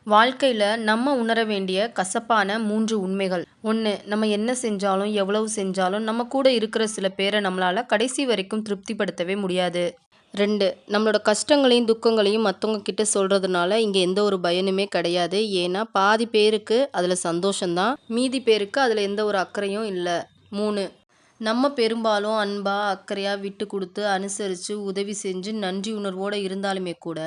வாழ்க்கையில நம்ம உணர வேண்டிய கசப்பான 3 உண்மைகள். 1. நம்ம என்ன செஞ்சாலும், எவ்வளவு செஞ்சாலும் நம்ம கூட இருக்கிற சில பேர நம்மளால கடைசி வரைக்கும் திருப்திப்படுத்தவே முடியாது. 2. நம்மளோட கஷ்டங்களையும், துக்கங்களையும் மத்தவங்க கிட்ட சொல்றதுனால இங்க எந்த ஒரு பயனுமே கிடையாது. ஏன்னா, பாதி பேருக்கு அதுல சந்தோஷம் தான். மீதி பேருக்கு அதுல எந்த ஒரு அக்கறையும் இல்ல. 3. நம்ம பெரும்பாலும் அன்பா, அக்கறையா விட்டு குடுத்து, அனுசரிச்சு, உதவி செஞ்சு, நன்றி உணர்வோட இருந்தாலுமே கூட,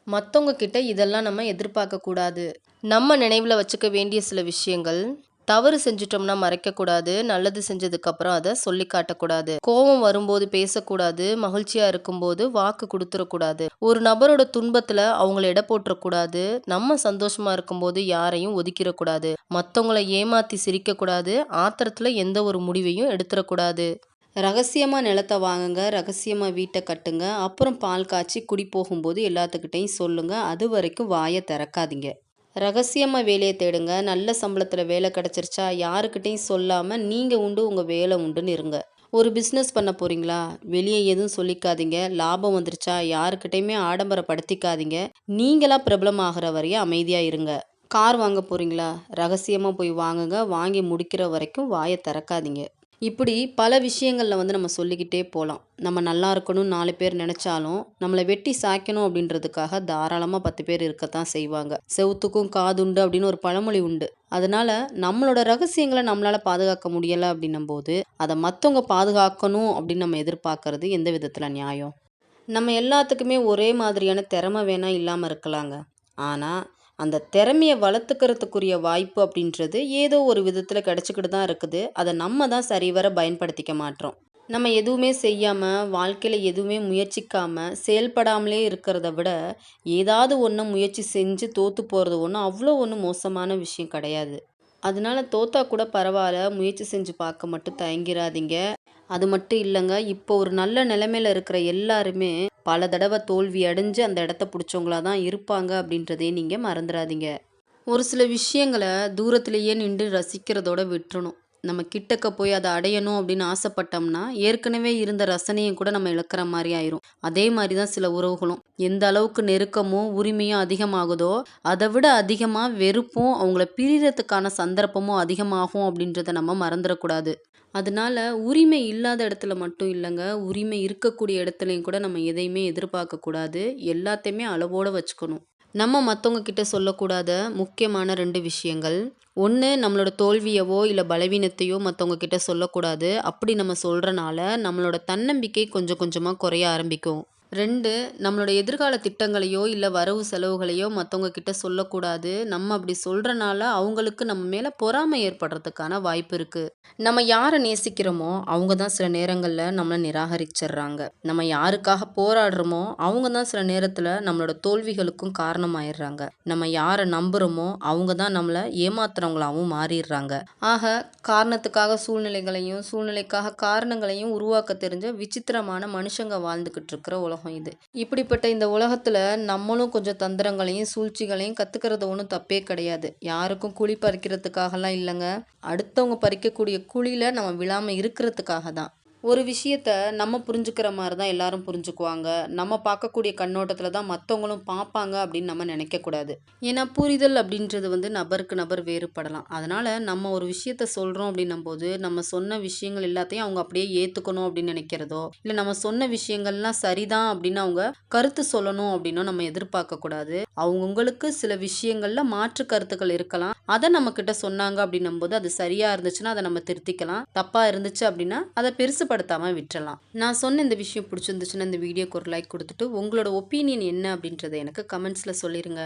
மத்தவங்க கிட்ட இதெல்லாம் நம்ம எதிர்பார்க்க கூடாது. நம்ம நினைவுல வச்சுக்க வேண்டிய சில விஷயங்கள், தவறு செஞ்சுட்டோம்னா மறைக்கக்கூடாது. நல்லது செஞ்சதுக்கப்புறம் அத சொல்லிக் காட்டக்கூடாது. கோவம் வரும்போது பேசக்கூடாது. மகிழ்ச்சியா இருக்கும்போது வாக்கு குடுத்துறக்கூடாது. ஒரு நபரோட துன்பத்துல அவங்கள எடை போட்டுறக்கூடாது. நம்ம சந்தோஷமா இருக்கும்போது யாரையும் ஒதுக்கிறக்கூடாது. மத்தவங்கள ஏமாத்தி சிரிக்கக்கூடாது. ஆத்திரத்துல எந்த ஒரு முடிவையும் எடுத்துறக்கூடாது. ரகசியமா நிலத்த வாங்குங்க. ரகசியமா வீட்ட கட்டுங்க. அப்புறம் பால் காய்ச்சி குடி போகும்போது எல்லாத்துக்கிட்டயும் சொல்லுங்க. அதுவரைக்கும் வாய திறக்காதீங்க. ரகசியமா வேலைய தேடுங்க. நல்ல சம்பளத்துல வேலை கிடைச்சிருச்சா, யாருக்கிட்டயும் சொல்லாம நீங்க உண்டு, உங்க வேலை உண்டுன்னு இருங்க. ஒரு பிசினஸ் பண்ண போறீங்களா? வெளிய எதுவும் சொல்லிக்காதீங்க. லாபம் வந்துருச்சா, யாருக்கிட்டயுமே ஆடம்பரப்படுத்திக்காதீங்க. நீங்களா பிரபலமாகுற வரையும் அமைதியா இருங்க. கார் வாங்க போறீங்களா? ரகசியமா போய் வாங்குங்க. வாங்கி முடிக்கிற வரைக்கும் வாய திறக்காதீங்க. இப்படி பல விஷயங்கள்ல நம்ம சொல்லிக்கிட்டே போலாம். நம்ம நல்லா இருக்கணும்னு 4 பேர் நெனச்சாலும், நம்மள வெட்டி சாய்க்கணும் அப்படின்றதுக்காக தாராளமா 10 பேர் இருக்கத்தான் செய்வாங்க. "செவுத்துக்கும் காதுண்டு" அப்படின்னு ஒரு பழமொழி உண்டு. அதனால நம்மளோட ரகசியங்கள நம்மளால பாதுகாக்க முடியல அப்படின்னும்போது, அத மத்தவங்க பாதுகாக்கணும் அப்படின்னு நம்ம எதிர்பார்க்கறது எந்த விதத்துல நியாயம்? நம்ம எல்லாத்துக்குமே ஒரே மாதிரியான திறமை வேணா இல்லாம இருக்கலாங்க. ஆனா, அந்த திறமைய வளர்த்துக்கிறதுக்குரிய வாய்ப்பு அப்படின்றது ஏதோ ஒரு விதத்துல கிடைச்சுக்கிட்டு தான் இருக்குது. அத நம்ம தான் சரிவர பயன்படுத்திக்க மாட்றோம். நம்ம எதுவுமே செய்யாம, வாழ்க்கையில எதுவுமே முயற்சிக்காம, செயல்படாமலே இருக்கிறத விட, ஏதாவது ஒண்ண முயற்சி செஞ்சு தோத்து போறது அவ்வளோ ஒண்ணும் மோசமான விஷயம் கிடையாது. அதனால தோத்தா கூட பரவால்ல, முயற்சி செஞ்சு பார்க்க மட்டும் தயங்கிராதீங்க. அது மட்டும் இல்லங்க, இப்போ ஒரு நல்ல நிலைமையில இருக்கிற எல்லாருமே, பல தடவ தோல்வி அடைஞ்சு அந்த இடத்த புடிச்சவங்களா தான் இருப்பாங்க அப்படின்றதையும் நீங்க மறந்துறாதீங்க. ஒரு சில விஷயங்கள தூரத்திலேயே நின்று ரசிக்கிறதோட விட்டுறணும். நம்ம கிட்டக்க போய் அத அடையணும் அப்படின்னு ஆசைப்பட்டோம்னா, ஏற்கனவே இருந்த ரசனையும் கூட நம்ம இழக்கிற மாரி ஆயிரும். அதே மாரி தான் சில உறவுகளும். எந்த அளவுக்கு நெருக்கமும், உரிமையும் அதிகமாகுதோ, அத விட அதிகமா வெறுப்பும், அவங்கள பிரியறதுக்கான சந்தர்ப்பமும் அதிகமாகும் அப்படின்றத நம்ம மறந்துறக்கூடாது. அதனால உரிமை இல்லாத இடத்துல மட்டும் இல்லங்க, உரிமை இருக்கக்கூடிய இடத்துலயும் கூட நம்ம எதையுமே எதிர்பார்க்கக் கூடாது. எல்லாத்தையுமே அளவோட வச்சுக்கணும். நம்ம மத்தவங்க கிட்ட சொல்லக்கூடாத முக்கியமான 2 விஷயங்கள். 1 நம்மளோட தோல்வியவோ, இல்ல பலவீனத்தையோ மத்தவங்க கிட்ட சொல்லக்கூடாது. அப்படி நம்ம சொல்றனால, நம்மளோட தன்னம்பிக்கை கொஞ்சம் கொஞ்சமா குறைய ஆரம்பிக்கும். 2 நம்மளோட எதிர்கால திட்டங்களையோ, இல்ல வரவு செலவுகளையோ மத்தவங்க கிட்ட சொல்லக்கூடாது. நம்ம அப்படி சொல்றனால, அவங்களுக்கு நம்ம மேல பொறாமை ஏற்படுறதுக்கான வாய்ப்பு இருக்கு. நம்ம யார நேசிக்கிறோமோ, அவங்க தான் சில நேரங்கள்ல நம்மள நிராகரிச்சர்றாங்க. நம்ம யாருக்காக போராடுறோமோ, அவங்க தான் சில நேரத்துல நம்மளோட தோல்விகளுக்கும் காரணமாயிர்றாங்க. நம்ம யார நம்புறோமோ, அவங்க தான் நம்மள ஏமாத்துறவங்களாவும் மாறிர்றாங்க. ஆக, காரணத்துக்காக சூழ்நிலைகளையும், சூழ்நிலைக்காக காரணங்களையும் உருவாக்க தெரிஞ்ச விசித்திரமான மனுஷங்க வாழ்ந்துகிட்டு இருக்கிற உலகம் இது. இப்படிப்பட்ட இந்த உலகத்துல நம்மளும் கொஞ்சம் தந்திரங்களையும், சூழ்ச்சிகளையும் கத்துக்கிறது ஒண்ணும் தப்பே கிடையாது. யாருக்கும் குழி பறிக்கிறதுக்காகலாம் இல்லங்க. அடுத்தவங்க பறிக்கக்கூடிய குழியில நம்ம விழாம இருக்கிறதுக்காக தான். ஒரு விஷயத்த நம்ம புரிஞ்சுக்கிற மாரி தான் எல்லாரும் புரிஞ்சுக்குவாங்க. நம்ம பார்க்கக்கூடிய கண்ணோட்டத்துல தான் மத்தவங்களும் பார்ப்பாங்க அப்படின்னு நம்ம நினைக்கக்கூடாது. ஏன்னா புரிதல் அப்படின்றது நபருக்கு நபர் வேறுபடலாம். அதனால நம்ம ஒரு விஷயத்த சொல்றோம் அப்படின்னும்போது, நம்ம சொன்ன விஷயங்கள் எல்லாத்தையும் அவங்க அப்படியே ஏத்துக்கணும் அப்படின்னு நினைக்கிறதோ, இல்ல நம்ம சொன்ன விஷயங்கள்லாம் சரிதான் அப்படின்னு அவங்க கருத்து சொல்லணும் அப்படின்னும் நம்ம எதிர்பார்க்கக்கூடாது. அவங்கவங்களுக்கு சில விஷயங்கள்ல மாற்று கருத்துக்கள் இருக்கலாம். அத நம்மகிட்ட சொன்னாங்க அப்படின்னும்போது, அது சரியா இருந்துச்சுன்னா அத நம்ம திருத்திக்கலாம். தப்பா இருந்துச்சு அப்படின்னா, அத பெருசுபடுத்தாம விட்டுறலாம். நான் சொன்ன இந்த விஷயம் பிடிச்சிருந்துச்சுன்னா, இந்த வீடியோக்கு ஒரு லைக் குடுத்துட்டு, உங்களோட ஒப்பீனியன் என்ன அப்படின்றத எனக்கு கமெண்ட்ஸ்ல சொல்லிருங்க.